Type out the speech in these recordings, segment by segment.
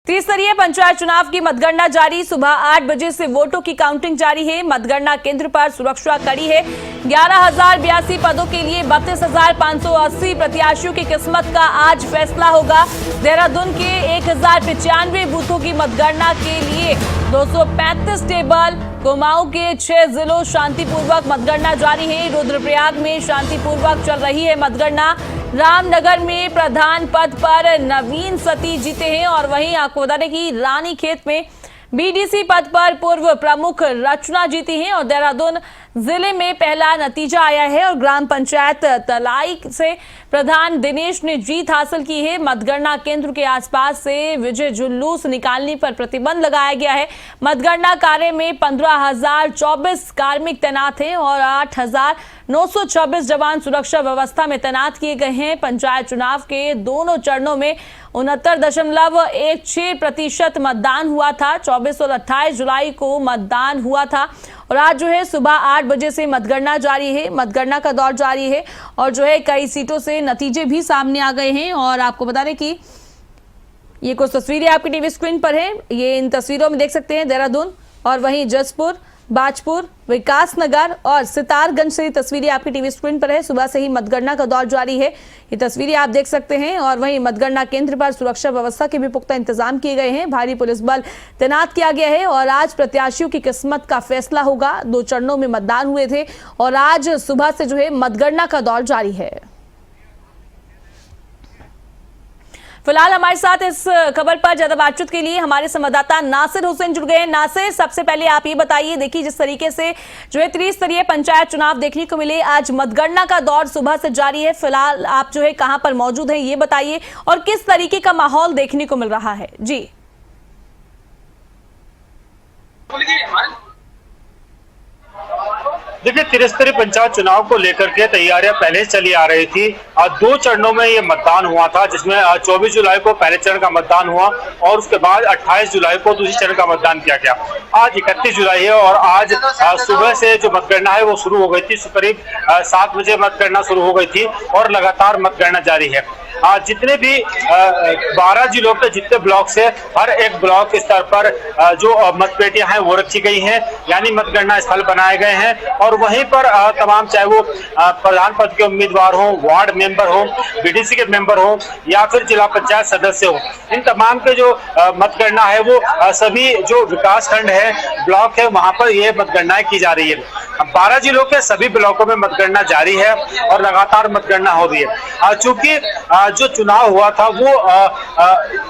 त्रिस्तरीय पंचायत चुनाव की मतगणना जारी। सुबह 8 बजे से वोटों की काउंटिंग जारी है। मतगणना केंद्र पर सुरक्षा कड़ी है। 11,082 पदों के लिए 32,580 प्रत्याशियों की किस्मत का आज फैसला होगा। देहरादून के 1,095 बूथों की मतगणना के लिए 235 टेबल, कुमाऊं के 6 जिलों शांतिपूर्वक मतगणना जारी है। रुद्रप्रयाग में शांतिपूर्वक चल रही है मतगणना। रामनगर में प्रधान पद पर नवीन सती जीते हैं और वहीं आपको बता दें कि रानीखेत में बीडीसी पद पर पूर्व प्रमुख रचना जीती हैं और देहरादून जिले में पहला नतीजा आया है और ग्राम पंचायत तलाई से प्रधान दिनेश ने जीत हासिल की है। मतगणना केंद्र के आसपास से विजय जुलूस निकालने पर प्रतिबंध लगाया गया है। मतगणना कार्य में 15,024 कार्मिक तैनात हैं और 8,926 जवान सुरक्षा व्यवस्था में तैनात किए गए हैं। पंचायत चुनाव के दोनों चरणों में 69.16% मतदान हुआ था। 24 और 28 जुलाई को मतदान हुआ था और आज जो है सुबह 8 बजे से मतगणना जारी है। मतगणना का दौर जारी है और जो है कई सीटों से नतीजे भी सामने आ गए हैं और आपको बता दें कि ये कुछ तस्वीरें आपकी टीवी स्क्रीन पर है। ये इन तस्वीरों में देख सकते हैं देहरादून और वहीं जसपुर, बाजपुर, विकासनगर और सितारगंज से तस्वीरें आपकी टीवी स्क्रीन पर है। सुबह से ही मतगणना का दौर जारी है। ये तस्वीरें आप देख सकते हैं और वहीं मतगणना केंद्र पर सुरक्षा व्यवस्था के भी पुख्ता इंतजाम किए गए हैं। भारी पुलिस बल तैनात किया गया है और आज प्रत्याशियों की किस्मत का फैसला होगा। 2 चरणों में मतदान हुए थे और आज सुबह से जो है मतगणना का दौर जारी है। फिलहाल हमारे साथ इस खबर पर ज्यादा बातचीत के लिए हमारे संवाददाता नासिर हुसैन जुड़ गए हैं। नासिर, सबसे पहले आप ये बताइए, देखिए जिस तरीके से जो है त्रिस्तरीय पंचायत चुनाव देखने को मिले, आज मतगणना का दौर सुबह से जारी है। फिलहाल आप जो है कहां पर मौजूद हैं ये बताइए और किस तरीके का माहौल देखने को मिल रहा है। जी देखिए, त्रिस्तरीय पंचायत चुनाव को लेकर के तैयारियां पहले से चली आ रही थी। 2 चरणों में ये मतदान हुआ था, जिसमें 24 जुलाई को पहले चरण का मतदान हुआ और उसके बाद 28 जुलाई को दूसरे चरण का मतदान किया गया। आज 31 जुलाई है और आज सुबह से जो मतगणना है वो शुरू हो गई थी। करीब 7 बजे मतगणना शुरू हो गई थी और लगातार मतगणना जारी है। जितने भी 12 जिलों के जितने ब्लॉक से हर एक ब्लॉक स्तर पर जो मतपेटियां हैं वो रखी गई हैं, यानी मतगणना स्थल बनाए गए हैं और वहीं पर तमाम, चाहे वो प्रधान पद के उम्मीदवार हो, वार्ड मेंबर हो, बीडीसी के मेंबर हो या फिर जिला पंचायत सदस्य हो, इन तमाम के जो मतगणना है वो सभी जो विकास खंड है, ब्लॉक है, वहां पर ये मतगणना की जा रही है। 12 जिलों के सभी ब्लॉकों में मतगणना जारी है और लगातार मतगणना हो रही है। चूंकि जो चुनाव हुआ था वो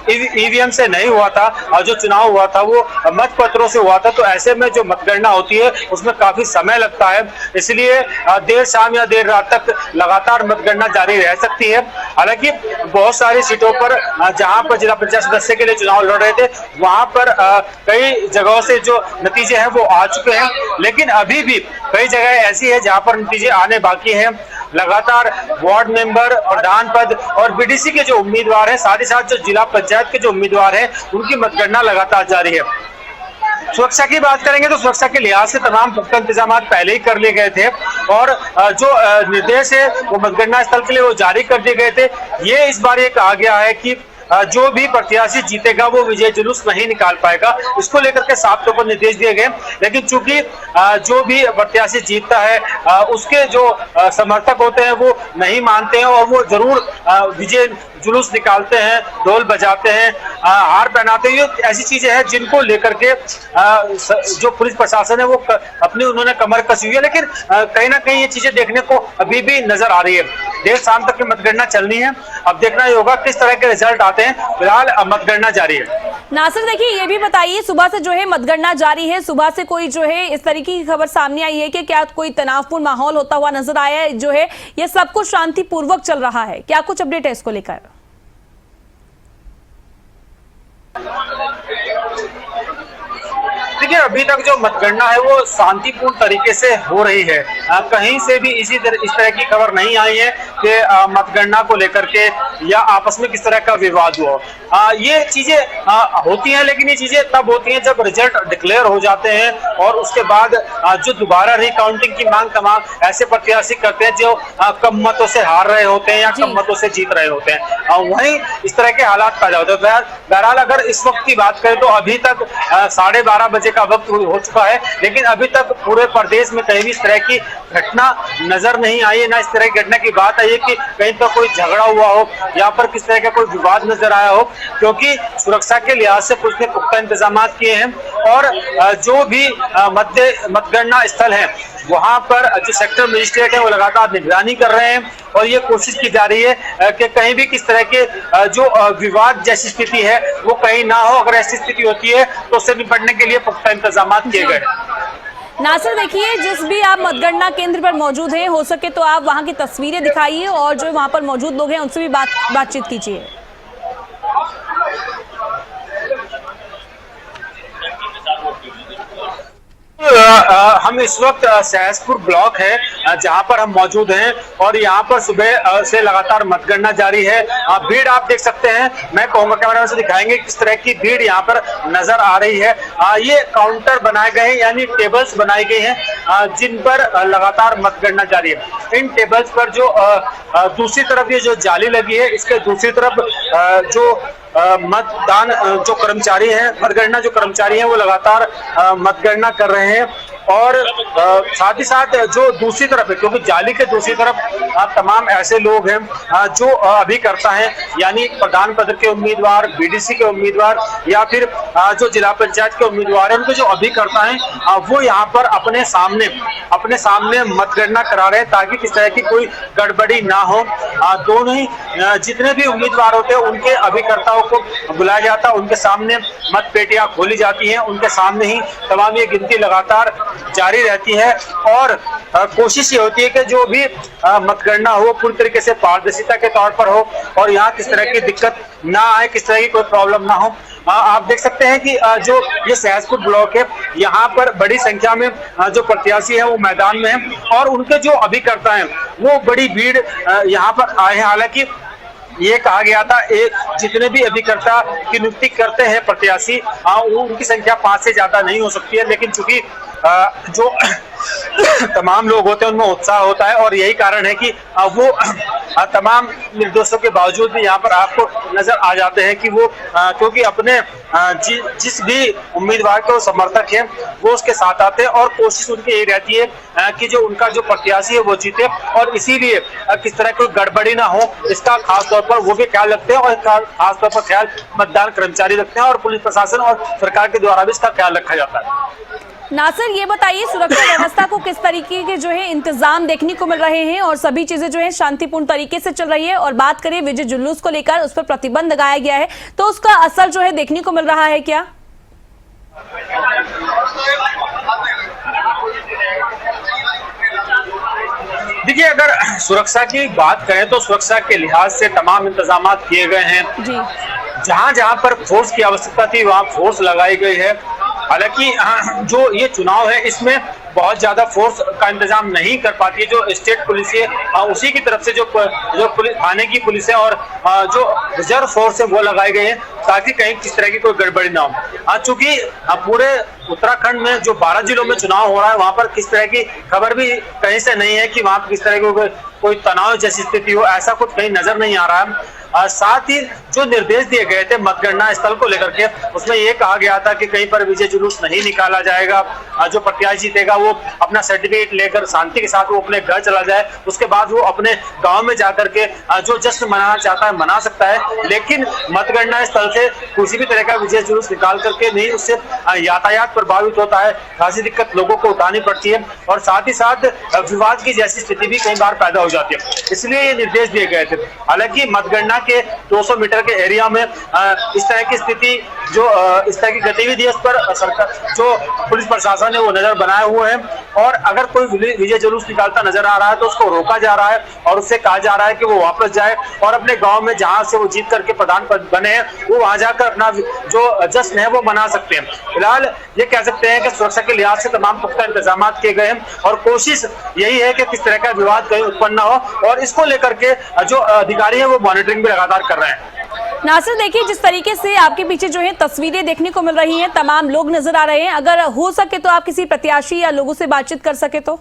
ईवीएम से नहीं हुआ था और जो चुनाव हुआ था वो मतपत्रों से हुआ था, तो ऐसे में जो मतगणना होती है उसमें काफी समय लगता है। इसलिए देर शाम या देर रात तक लगातार मतगणना जारी रह सकती है। हालांकि बहुत सारी सीटों पर जहां पर जिला पंचायत सदस्य के लिए चुनाव लड़ रहे थे वहां पर कई जगहों से जो नतीजे हैं वो आ चुके हैं, लेकिन अभी भी कई जगह ऐसी है जहां पर नतीजे आने बाकी हैं। लगातार वार्ड मेंबर, प्रधान पद और बीडीसी के जो उम्मीदवार हैं, साथ ही साथ जो जिला पंचायत के जो उम्मीदवार हैं, उनकी मतगणना लगातार जारी है। सुरक्षा की बात करेंगे तो सुरक्षा के लिहाज से तमाम पुख्ता इंतजाम पहले ही कर लिए गए थे और जो निर्देश है वो मतगणना स्थल के लिए वो जारी कर दिए गए थे। ये इस बार ये कहा गया है कि जो भी प्रत्याशी जीतेगा वो विजय जुलूस नहीं निकाल पाएगा, इसको लेकर के साफ तौर पर निर्देश दिए गए। लेकिन चूंकि जो भी प्रत्याशी जीतता है उसके जो समर्थक होते हैं वो नहीं मानते हैं और वो जरूर विजय जुलूस निकालते हैं, ढोल बजाते हैं, हार पहनाते हैं। ये ऐसी चीजें हैं जिनको लेकर के जो पुलिस प्रशासन है वो अपनी उन्होंने कमर कसी हुई है, लेकिन कहीं ना कहीं ये चीजें देखने को अभी भी नजर आ रही है। देर शाम तक की मतगणना चलनी है, अब देखना ही होगा किस तरह के रिजल्ट आते हैं। फिलहाल मतगणना जारी है। नासिर, देखिए ये भी बताइए, सुबह से जो है मतगणना जारी है, सुबह से कोई जो है इस तरीके की खबर सामने आई है कि क्या कोई तनावपूर्ण माहौल होता हुआ नजर आया है? जो है ये सब कुछ शांतिपूर्वक चल रहा है, क्या कुछ अपडेट है इसको लेकर? देखिए, अभी तक जो मतगणना है वो शांतिपूर्ण तरीके से हो रही है। कहीं से भी इस तरह की खबर नहीं आई है कि मतगणना को लेकर के या आपस में किस तरह का विवाद हुआ। ये चीजें होती हैं, लेकिन ये चीजें तब होती हैं जब रिजल्ट डिक्लेयर हो जाते हैं और उसके बाद जो दोबारा रिकाउंटिंग की मांग तमाम ऐसे प्रत्याशी करते हैं जो कम मतों से हार रहे होते हैं या कम मतों से जीत रहे होते हैं, वहीं इस तरह के हालात पैदा होते हैं। बहरहाल अगर इस वक्त की बात करें तो अभी तक 12:30 बजे का वक्त हो चुका है, लेकिन अभी तक पूरे प्रदेश में कहीं भी इस तरह की घटना नजर नहीं आई है। ना इस तरह की घटना की बात आई है कि कहीं पर कोई झगड़ा हुआ हो या पर किस तरह का कोई विवाद नजर आया हो, क्योंकि सुरक्षा के लिहाज से पुलिस ने पुख्ता इंतजाम किए हैं और जो भी मतगणना स्थल है वहां पर जो सेक्टर मजिस्ट्रेट है वो लगातार निगरानी कर रहे हैं और ये कोशिश की जा रही है कि कहीं भी किस तरह के जो विवाद जैसी स्थिति है वो कहीं ना हो। अगर ऐसी स्थिति होती है तो उससे निपटने के लिए पुख्ता इंतजाम किए गए। नासिर, देखिए, जिस भी आप मतगणना केंद्र पर मौजूद हैं, हो सके तो आप वहां की तस्वीरें दिखाइए और जो वहां पर मौजूद लोग हैं उनसे भी बातचीत कीजिए। हम इस वक्त सहसपुर ब्लॉक है जहां पर हम मौजूद हैं और यहां पर सुबह से लगातार मतगणना जारी है। भीड़ आप देख सकते हैं, मैं कहूंगा कैमरामैन से दिखाएंगे किस तरह की भीड़ यहां पर नजर आ रही है। ये काउंटर बनाए गए हैं, यानी टेबल्स बनाई गई हैं जिन पर लगातार मतगणना जारी है। इन टेबल्स पर जो दूसरी तरफ ये जो जाली लगी है, इसके दूसरी तरफ जो मतदान जो कर्मचारी हैं, मतगणना जो कर्मचारी हैं वो लगातार मतगणना कर रहे हैं और साथ ही साथ जो दूसरी तरफ है, क्योंकि जाली के दूसरी तरफ तमाम ऐसे लोग हैं जो अभिकर्ता हैं, यानी प्रधान पद के उम्मीदवार, बीडीसी के उम्मीदवार या फिर जो जिला पंचायत के उम्मीदवार हैं, उनके जो अभिकर्ता हैं वो यहाँ पर अपने सामने मतगणना करा रहे हैं ताकि किस तरह की कोई गड़बड़ी ना हो। दोनों ही जितने भी उम्मीदवार होते हैं उनके अभिकर्ताओं को बुलाया जाता है, उनके सामने मत पेटियां खोली जाती हैं, उनके सामने ही तमाम ये गिनती लगातार जारी रहती है और कोशिश ये होती है कि जो भी मतगणना हो पूरी तरीके से पारदर्शिता के तौर पर हो और यहाँ किस तरह की दिक्कत ना आए, किस तरह की कोई प्रॉब्लम ना हो। आप देख सकते हैं कि जो ये सहसपुर ब्लॉक है, यहाँ पर बड़ी संख्या में जो प्रत्याशी है वो मैदान में है और उनके जो अभिकर्ता हैं वो बड़ी भीड़ यहाँ पर आए हैं। हालांकि ये कहा गया था जितने भी अभिकर्ता की नियुक्ति करते हैं प्रत्याशी उनकी संख्या 5 से ज्यादा नहीं हो सकती है, लेकिन चूंकि जो तमाम लोग होते हैं उनमें उत्साह होता है और यही कारण है कि वो तमाम निर्देशों के बावजूद भी यहाँ पर आपको नजर आ जाते हैं कि वो क्योंकि अपने जिस भी उम्मीदवार के समर्थक हैं वो उसके साथ आते हैं और कोशिश उनकी यही रहती है कि जो उनका जो प्रत्याशी है वो जीते और इसीलिए किस तरह कोई गड़बड़ी ना हो इसका खास तौर पर वो भी ख्याल रखते हैं और खास तौर पर ख्याल मतदान कर्मचारी रखते हैं और पुलिस प्रशासन और सरकार के द्वारा भी इसका ख्याल रखा जाता है। नासिर, ये बताइए, सुरक्षा व्यवस्था को किस तरीके के जो है इंतजाम देखने को मिल रहे हैं और सभी चीजें जो है शांतिपूर्ण तरीके से चल रही है, और बात करें विजय जुलूस को लेकर उस पर प्रतिबंध लगाया गया है तो उसका असर जो है देखने को मिल रहा है क्या? देखिए, अगर सुरक्षा की बात करें तो सुरक्षा के लिहाज से तमाम इंतजाम किए गए हैं जी। जहां पर फोर्स की आवश्यकता थी वहां फोर्स लगाई गई है। हालांकि जो ये चुनाव है इसमें बहुत ज्यादा फोर्स का इंतजाम नहीं कर पाती है। जो स्टेट पुलिस है उसी की तरफ से जो पुलिस थाने की पुलिस है और जो रिजर्व फोर्स है वो लगाई गई है ताकि कहीं किस तरह की कोई गड़बड़ी ना हो। चूंकि पूरे उत्तराखंड में जो 12 जिलों में चुनाव हो रहा है वहां पर किस तरह की खबर भी कहीं से नहीं है कि वहां पर किस तरह की कोई तनाव जैसी स्थिति हो, ऐसा कुछ कहीं नजर नहीं आ रहा है। साथ ही जो निर्देश दिए गए थे मतगणना स्थल को लेकर के उसमें यह कहा गया था कि कहीं पर विजय जुलूस नहीं निकाला जाएगा, जो प्रत्याशी जीतेगा वो अपना सर्टिफिकेट लेकर शांति के साथ वो अपने घर चला जाए, उसके बाद वो अपने गांव में जाकर के जो जश्न मनाना चाहता है मना सकता है, लेकिन मतगणना स्थल से किसी भी तरह का विजय जुलूस निकाल करके नहीं, उससे यातायात प्रभावित होता है, खासी दिक्कत लोगों को उठानी पड़ती है और साथ ही साथ विवाद की जैसी स्थिति भी कई बार पैदा हो जाती है, इसलिए ये निर्देश दिए गए थे। हालांकि मतगणना के 200 मीटर के एरिया में इस तरह की स्थिति जो इस तरह की गतिविधि है उस पर सरकार जो पुलिस प्रशासन है वो नजर बनाए हुए हैं, और अगर कोई विजय जुलूस निकालता नजर आ रहा है तो उसको रोका जा रहा है और उससे कहा जा रहा है कि वो वापस जाए और अपने गांव में जहां से वो जीत करके प्रधान बने हैं वो वहां जाकर अपना जो जश्न है वो मना सकते हैं। फिलहाल ये कह सकते हैं कि सुरक्षा के लिहाज से तमाम पुख्ता इंतजाम किए गए हैं और कोशिश यही है कि किस तरह का विवाद कहीं उत्पन्न न हो, और इसको लेकर के जो अधिकारी है वो मॉनिटरिंग भी लगातार कर रहे हैं। नासिर, देखिए जिस तरीके से आपके पीछे जो है तस्वीरें देखने को मिल रही हैं, तमाम लोग नजर आ रहे हैं, अगर हो सके तो आप किसी प्रत्याशी या लोगों से बातचीत कर सके तो।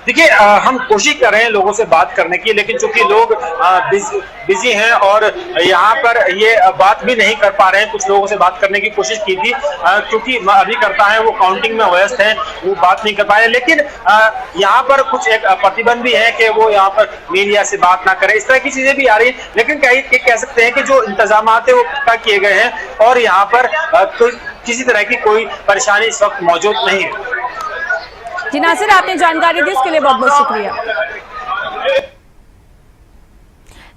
देखिए हम कोशिश कर रहे हैं लोगों से बात करने की, लेकिन चूंकि लोग बिजी हैं और यहाँ पर ये बात भी नहीं कर पा रहे हैं। कुछ लोगों से बात करने की कोशिश की थी, क्योंकि अभी करता है वो काउंटिंग में व्यस्त हैं, वो बात नहीं कर पाए। लेकिन यहाँ पर कुछ एक प्रतिबंध भी है कि वो यहाँ पर मीडिया से बात ना करें, इस तरह की चीजें भी आ रही है। लेकिन कह सकते हैं कि जो इंतजाम है वो पुख्ता किए गए हैं और यहाँ पर किसी तरह की कोई परेशानी इस वक्त मौजूद नहीं है। जी नासिर, आपने जानकारी दी इसके लिए बहुत बहुत शुक्रिया।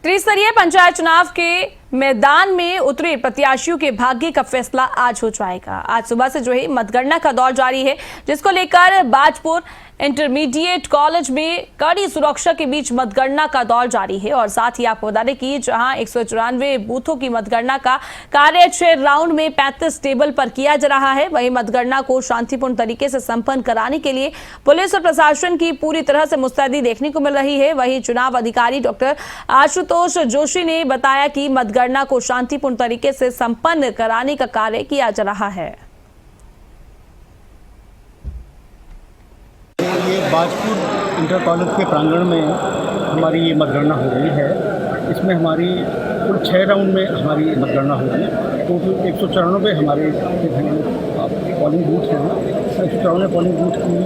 त्रिस्तरीय पंचायत चुनाव के मैदान में उतरे प्रत्याशियों के भाग्य का फैसला आज हो जाएगा। आज सुबह से जो है मतगणना का दौर जारी है, जिसको लेकर बाजपुर इंटरमीडिएट कॉलेज में कड़ी सुरक्षा के बीच मतगणना का दौर जारी है। और साथ ही आपको बता दें कि जहां 194 बूथों की मतगणना का कार्य 6 राउंड में 35 टेबल पर किया जा रहा है, वहीं मतगणना को शांतिपूर्ण तरीके से संपन्न कराने के लिए पुलिस और प्रशासन की पूरी तरह से मुस्तैदी देखने को मिल रही है। वहीं चुनाव अधिकारी डॉक्टर आशुतोष जोशी ने बताया कि मतगणना को शांतिपूर्ण तरीके से संपन्न कराने का कार्य किया जा रहा है। ये बाजपुर इंटर कॉलेज के प्रांगण में हमारी ये मतगणना हो रही है। इसमें हमारी कुल 6 राउंड में हमारी मतगणना होगी। टोटल 194 हमारे पोलिंग बूथ हैं। 194 पोलिंग बूथ की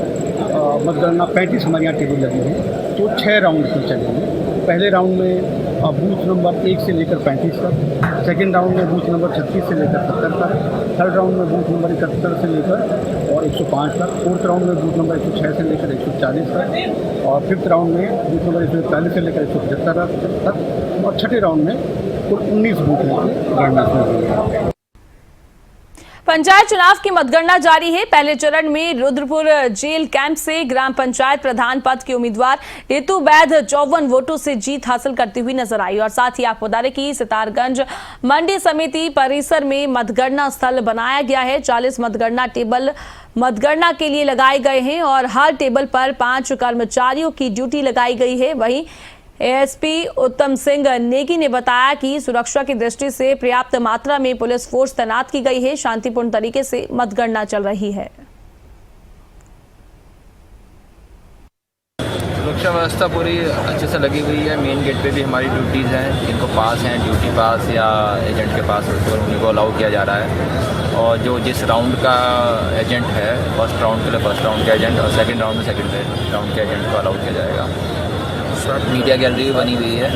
मतगणना 35 हमारे यहाँ टेबल लगी हैं, तो 6 राउंड में चलेंगे। पहले राउंड में बूथ नंबर 1 से लेकर 35 तक, सेकेंड राउंड में बूथ नंबर 36 से लेकर 70 तक, थर्ड राउंड में बूथ नंबर 71 से लेकर और 105 तक, फोर्थ राउंड में बूथ नंबर 106 से लेकर 140 तक, और फिफ्थ राउंड में बूथ नंबर 141 से लेकर 175 तक, और छठे राउंड में कुल 19 बूथ की गणना की है। पंचायत चुनाव की मतगणना जारी है। पहले चरण में रुद्रपुर जेल कैंप से ग्राम पंचायत प्रधान पद की उम्मीदवार ऋतु वैद 54 वोटों से जीत हासिल करती हुई नजर आई। और साथ ही आपको बता दें कि सितारगंज मंडी समिति परिसर में मतगणना स्थल बनाया गया है। 40 मतगणना टेबल मतगणना के लिए लगाए गए हैं और हर टेबल पर 5 कर्मचारियों की ड्यूटी लगाई गई है। वहीं एएसपी उत्तम सिंह नेगी ने बताया कि सुरक्षा की दृष्टि से पर्याप्त मात्रा में पुलिस फोर्स तैनात की गई है। शांतिपूर्ण तरीके से मतगणना चल रही है। सुरक्षा व्यवस्था पूरी अच्छे से लगी हुई है। मेन गेट पे भी हमारी ड्यूटीज़ हैं, जिनको पास हैं ड्यूटी पास या एजेंट के पास उनको अलाउ किया जा रहा है। और जो जिस राउंड का एजेंट है, फर्स्ट राउंड के लिए फर्स्ट राउंड का एजेंट और सेकंड राउंड में सेकंड राउंड के एजेंट को अलाउ किया जाएगा। मीडिया गैलरी भी बनी हुई है,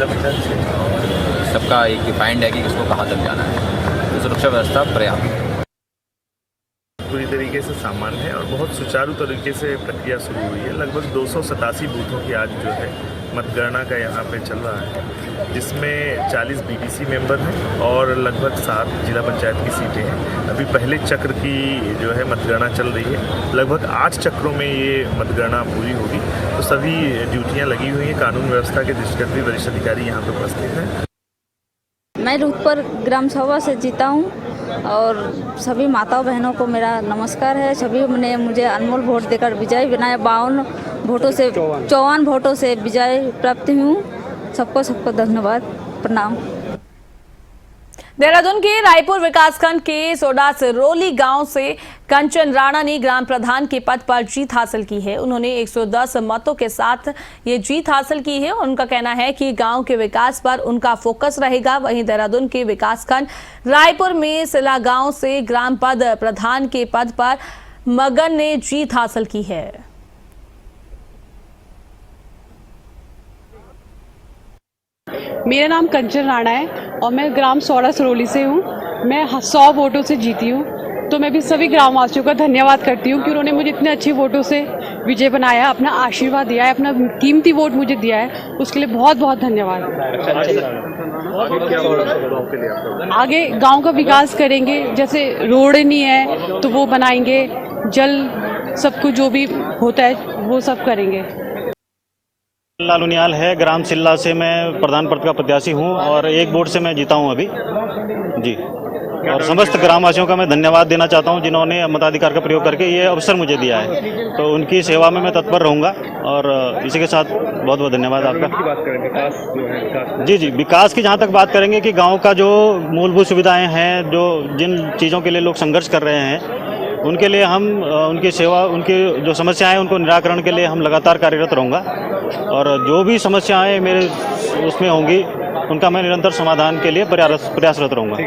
सबका एक डिफाइंड है कि किसको कहाँ तक जाना है। तो सुरक्षा व्यवस्था पर्याप्त है, पूरी तरीके से सामान्य है और बहुत सुचारू तरीके से प्रक्रिया शुरू हुई है। लगभग 287 बूथों की आज जो है मतगणना का यहाँ पे चल रहा है, जिसमें 40 बीडीसी मेंबर हैं और लगभग 7 जिला पंचायत की सीटें हैं। अभी पहले चक्र की जो है मतगणना चल रही है, लगभग 8 चक्रों में ये मतगणना पूरी होगी। तो सभी ड्यूटियाँ लगी हुई हैं। कानून व्यवस्था के दृष्टिगत भी वरिष्ठ अधिकारी यहाँ पर उपस्थित हैं। मैं रुद्रपुर ग्राम सभा से जीता हूँ और सभी माताओं बहनों को मेरा नमस्कार है। सभी ने मुझे अनमोल वोट देकर विजय बनाया। 54 वोटों से विजय प्राप्त हूँ। सबको धन्यवाद, प्रणाम। देहरादून के रायपुर विकासखंड के सोडा सिरोली गांव से कंचन राणा ने ग्राम प्रधान के पद पर जीत हासिल की है। उन्होंने 110 मतों के साथ ये जीत हासिल की है। उनका कहना है कि गांव के विकास पर उनका फोकस रहेगा। वहीं देहरादून के विकासखंड रायपुर में सिला गांव से ग्राम पद प्रधान के पद पर मगन ने जीत हासिल की है। मेरा नाम कंचन राणा है और मैं ग्राम सोडा सिरोली से हूँ। मैं 100 वोटों से जीती हूँ। तो मैं भी सभी ग्रामवासियों का धन्यवाद करती हूँ कि उन्होंने मुझे इतने अच्छे वोटों से विजय बनाया, अपना आशीर्वाद दिया है, अपना कीमती वोट मुझे दिया है, उसके लिए बहुत बहुत धन्यवाद। आगे गांव का विकास करेंगे, जैसे रोड नहीं है तो वो बनाएंगे, जल सब कुछ जो भी होता है वो सब करेंगे। लाल उनियाल है, ग्राम सिल्ला से मैं प्रधान पद का प्रत्याशी हूं और एक वोट से मैं जीता हूं अभी जी। और समस्त ग्रामवासियों का मैं धन्यवाद देना चाहता हूं जिन्होंने मताधिकार का प्रयोग करके ये अवसर मुझे दिया है, तो उनकी सेवा में मैं तत्पर रहूंगा। और इसी के साथ बहुत बहुत धन्यवाद आपका। जी जी, विकास की जहां तक बात करेंगे कि गांव का जो मूलभूत सुविधाएं हैं, जो जिन चीज़ों के लिए लोग संघर्ष कर रहे हैं, उनके लिए हम उनकी सेवा, उनकी जो समस्याएं हैं उनको निराकरण के लिए हम लगातार कार्यरत रहूँगा। और जो भी समस्याएं मेरे उसमें होंगी उनका मैं निरंतर समाधान के लिए प्रयासरत रहूँगा।